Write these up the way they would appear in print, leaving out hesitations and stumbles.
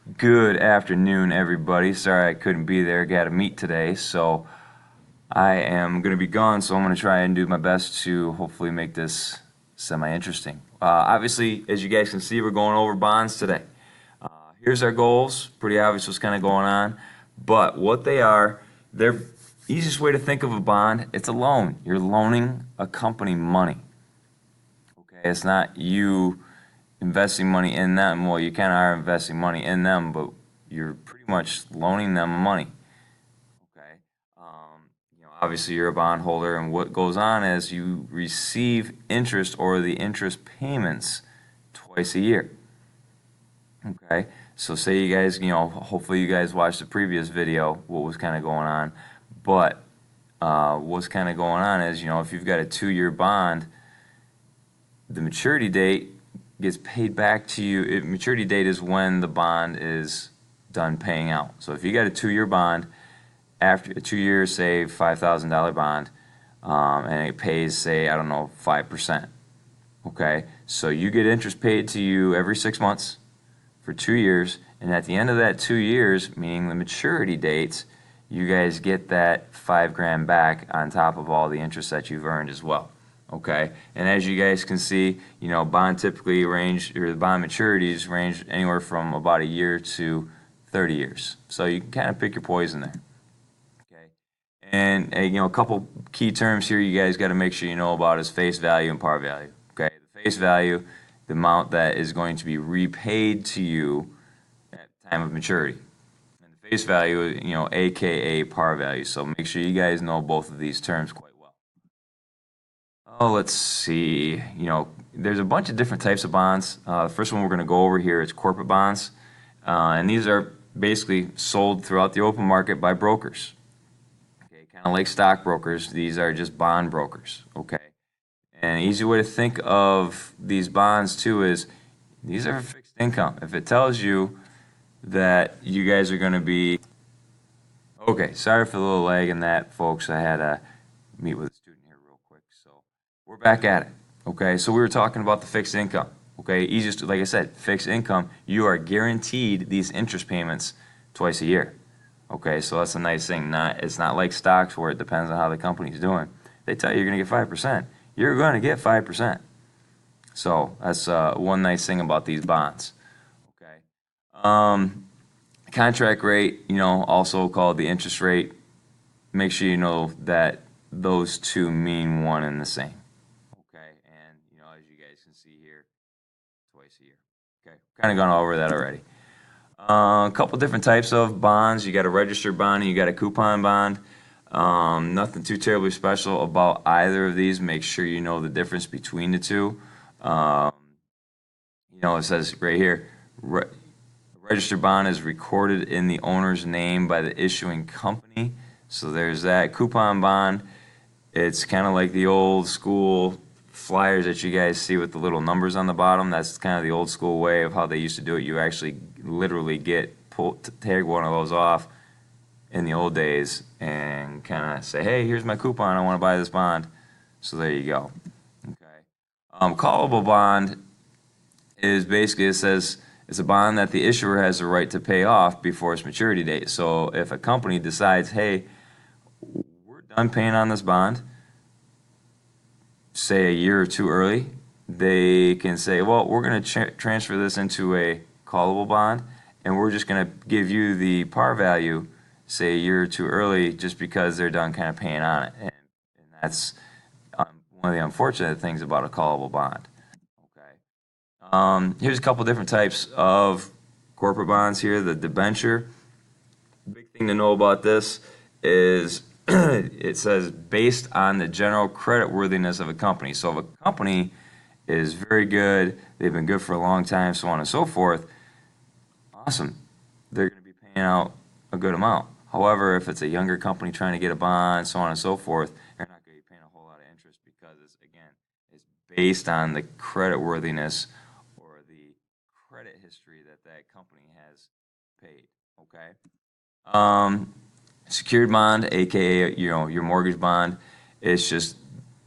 Good afternoon, everybody. Sorry I couldn't be there. Got a meet today, so I am going to be gone. So I'm going to try and do my best to hopefully make this semi-interesting. Obviously, as you guys can see, we're going over bonds today. Uh, Here's our goals. Pretty obvious what's kind of going on, but what they are, they're easiest way to think of a bond. It's a loan. You're loaning a company money. Okay, it's not you investing money in them. Well, you kind of are investing money in them, but you're pretty much loaning them money. Okay. Obviously you're a bondholder, and what goes on is you receive interest or the interest payments twice a year. Okay. So say you guys, hopefully you guys watched the previous video, what was kind of going on, but what's kind of going on is, if you've got a 2-year bond, the maturity date gets paid back to you. Maturity date is when the bond is done paying out. So if you got a 2-year bond, after 2 years, say $5,000 bond, and it pays, say, I don't know, 5%. Okay, so you get interest paid to you every 6 months for 2 years, and at the end of that 2 years, meaning the maturity dates, you guys get that 5 grand back on top of all the interest that you've earned as well. Okay, and as you guys can see, bond typically range, or the bond maturities range anywhere from about a year to 30 years. So you can kind of pick your poison there. Okay, and a couple key terms here you guys got to make sure you know about is face value and par value. Okay, the face value, the amount that is going to be repaid to you at time of maturity, and the face value, AKA par value. So make sure you guys know both of these terms quite well. Oh, let's see. There's a bunch of different types of bonds. The first one we're going to go over here is corporate bonds, and these are basically sold throughout the open market by brokers. Okay, kind of like stockbrokers. These are just bond brokers. Okay, and an easy way to think of these bonds too is these are fixed income. If it tells you that you guys are going to be okay, sorry for the little lag in that, folks. I had to meet with a student here real quick, so we're back at it. Okay, so we were talking about the fixed income. Okay, easiest, like I said, fixed income. You are guaranteed these interest payments twice a year. Okay, so that's a nice thing. It's not like stocks where it depends on how the company's doing. They tell you you're going to get 5%. You're going to get 5%. So that's one nice thing about these bonds. Okay. Contract rate, also called the interest rate. Make sure you know that those two mean one and the same. Okay, and as you guys can see here, twice a year. Okay, kind of gone over that already. A couple different types of bonds. You got a registered bond and you got a coupon bond. Nothing too terribly special about either of these. Make sure you know the difference between the two. Um, it says right here, registered bond is recorded in the owner's name by the issuing company. So there's that. Coupon bond, it's kind of like the old school flyers that you guys see with the little numbers on the bottom. That's kind of the old school way of how they used to do it. You actually literally take one of those off in the old days and kind of say, hey, here's my coupon. I want to buy this bond. So there you go. Okay. Callable bond is basically, it says it's a bond that the issuer has the right to pay off before its maturity date. So if a company decides, hey, we're done paying on this bond, say a year or two early, they can say, well, we're going to transfer this into a callable bond, and we're just going to give you the par value, say a year or two early, just because they're done kind of paying on it. And that's one of the unfortunate things about a callable bond. Okay. Here's a couple different types of corporate bonds here. The debenture. Big thing to know about this is it says based on the general credit worthiness of a company. So if a company is very good, they've been good for a long time, so on and so forth, awesome. They're going to be paying out a good amount. However, if it's a younger company trying to get a bond, so on and so forth, they're not going to be paying a whole lot of interest because it's based on the credit worthiness or the credit history that that company has paid. Okay. Secured bond, aka your mortgage bond, it's just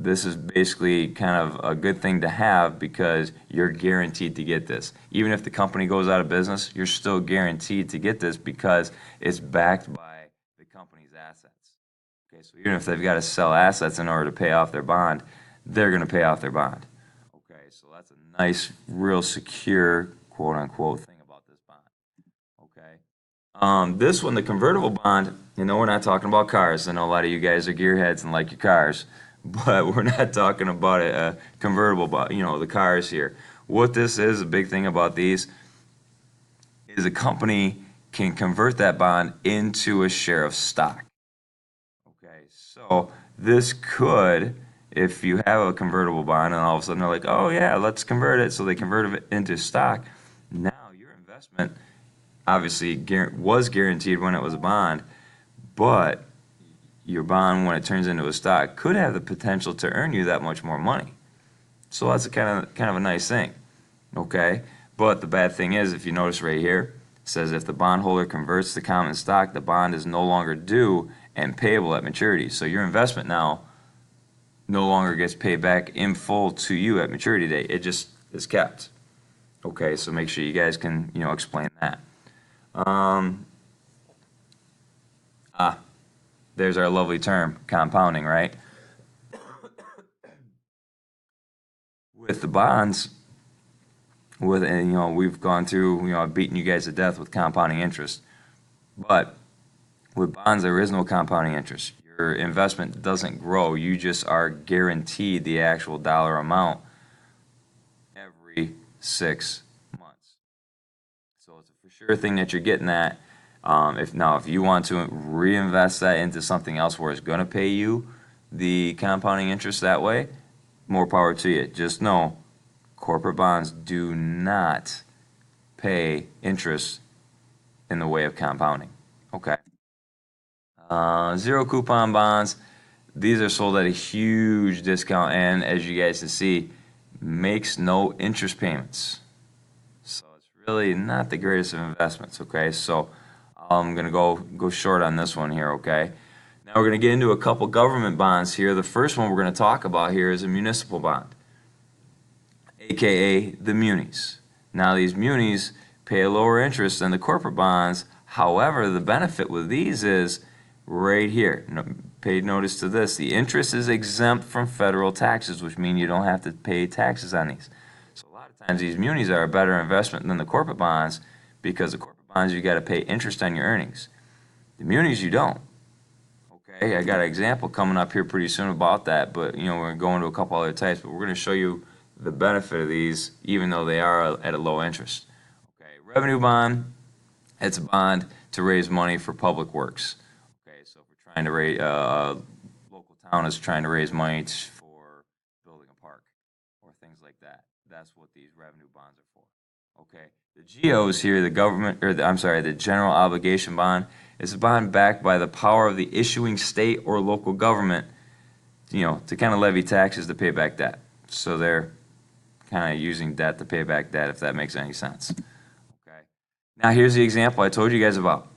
this is basically kind of a good thing to have because you're guaranteed to get this. Even if the company goes out of business, you're still guaranteed to get this because it's backed by the company's assets. Okay, so even if they've got to sell assets in order to pay off their bond, they're going to pay off their bond. Okay, so that's a nice, real secure, quote unquote, thing about this bond. Okay. This one, the convertible bond, we're not talking about cars. I know a lot of you guys are gearheads and like your cars, but we're not talking about a convertible bond, the cars here. What this is, a big thing about these, is a company can convert that bond into a share of stock. Okay, so this could, if you have a convertible bond and all of a sudden they're like, oh yeah, let's convert it, so they convert it into stock. Now your investment obviously was guaranteed when it was a bond, but your bond, when it turns into a stock, could have the potential to earn you that much more money. So that's kind of a nice thing, okay? But the bad thing is, if you notice right here, it says if the bondholder converts to common stock, the bond is no longer due and payable at maturity. So your investment now no longer gets paid back in full to you at maturity date. It just is kept. Okay, so make sure you guys can, explain that. There's our lovely term, compounding, right? With the bonds, we've gone through, I've beaten you guys to death with compounding interest. But with bonds, there is no compounding interest. Your investment doesn't grow. You just are guaranteed the actual dollar amount every 6 months. So it's a for sure thing that you're getting that. If you want to reinvest that into something else where it's going to pay you the compounding interest that way, more power to you. Just know, corporate bonds do not pay interest in the way of compounding. Okay. Zero coupon bonds. These are sold at a huge discount, and as you guys can see, makes no interest payments. So it's really not the greatest of investments. Okay, so I'm gonna go short on this one here. Okay. Now we're going to get into a couple government bonds here. The first one we're going to talk about here is a municipal bond, aka the munis. Now these munis pay a lower interest than the corporate bonds. However, the benefit with these is right here. Pay notice to this. The interest is exempt from federal taxes, which means you don't have to pay taxes on these. So a lot of times these munis are a better investment than the corporate bonds because the corporate bonds you got to pay interest on your earnings. The munis you don't. Okay, I got an example coming up here pretty soon about that, but we're going to go into a couple other types, but we're going to show you the benefit of these even though they are at a low interest. Okay, revenue bond, it's a bond to raise money for public works. Okay, so if we're trying to raise, local town is trying to raise money for building a park or things like that. That's what these revenue bonds are for. Okay, the GOs here, the the general obligation bond, is a bond backed by the power of the issuing state or local government, to kind of levy taxes to pay back debt. So they're kind of using debt to pay back debt, if that makes any sense. Okay. Now here's the example I told you guys about.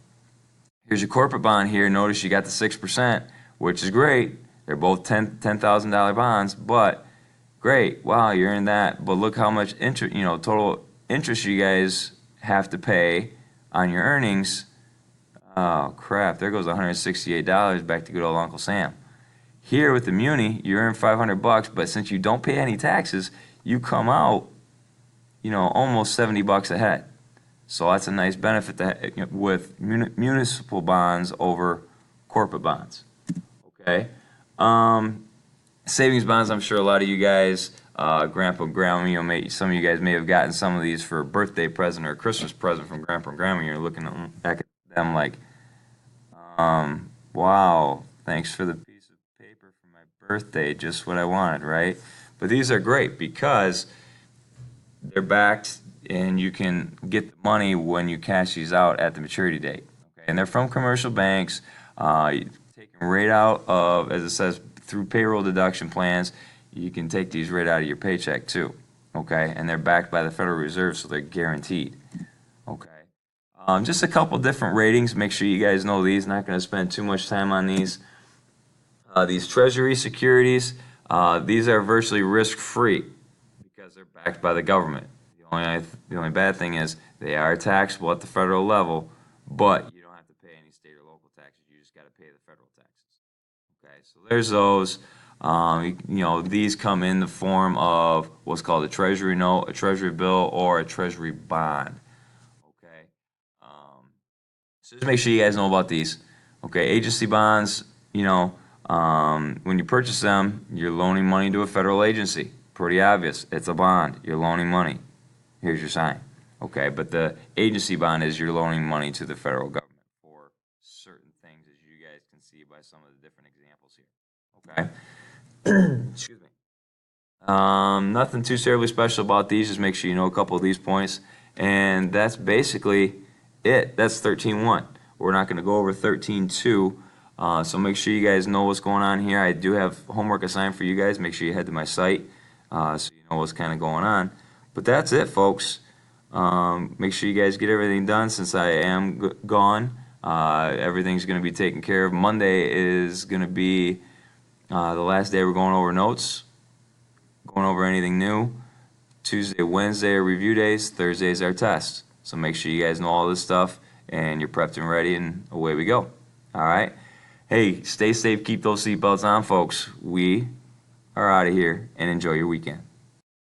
Here's your corporate bond here. Notice you got the 6%, which is great. They're both $10,000 bonds, but great. Wow, you're in that. But look how much interest, total interest you guys have to pay on your earnings. Oh crap, there goes $168 back to good old Uncle Sam. Here with the muni, you earn $500, but since you don't pay any taxes, you come out, almost $70 ahead. So that's a nice benefit with municipal bonds over corporate bonds. Okay. Savings bonds, I'm sure a lot of you guys, grandpa and grandma, some of you guys may have gotten some of these for a birthday present or a Christmas present from grandpa and grandma. You're looking back at them like, wow, thanks for the piece of paper for my birthday, just what I wanted, right? But these are great because they're backed and you can get the money when you cash these out at the maturity date. Okay? And they're from commercial banks, taken right out of, as it says, through payroll deduction plans. You can take these right out of your paycheck too. Okay, and they're backed by the Federal Reserve, so they're guaranteed. Okay. Just a couple different ratings. Make sure you guys know these. Not going to spend too much time on these. These Treasury securities, These are virtually risk-free because they're backed by the government. The only bad thing is they are taxable at the federal level, but you don't have to pay any state or local taxes. You just got to pay the federal taxes. Okay, so there's those. These come in the form of what's called a treasury note, a treasury bill, or a treasury bond. Okay, so just make sure you guys know about these. Okay, agency bonds. When you purchase them, you're loaning money to a federal agency. Pretty obvious. It's a bond. You're loaning money. Here's your sign. Okay, but the agency bond is you're loaning money to the federal government for certain things, as you guys can see by some of the different examples here. Okay. Excuse me. Nothing too terribly special about these. Just make sure you know a couple of these points. And that's basically it. That's 13.1. We're not going to go over 13.2. So make sure you guys know what's going on here. I do have homework assigned for you guys. Make sure you head to my site so you know what's kind of going on. But that's it, folks. Make sure you guys get everything done since I am gone. Everything's going to be taken care of. Monday is going to be the last day we're going over notes, going over anything new. Tuesday, Wednesday are review days. Thursday is our test. So make sure you guys know all this stuff and you're prepped and ready, and away we go. All right. Hey, stay safe. Keep those seatbelts on, folks. We are out of here, and enjoy your weekend.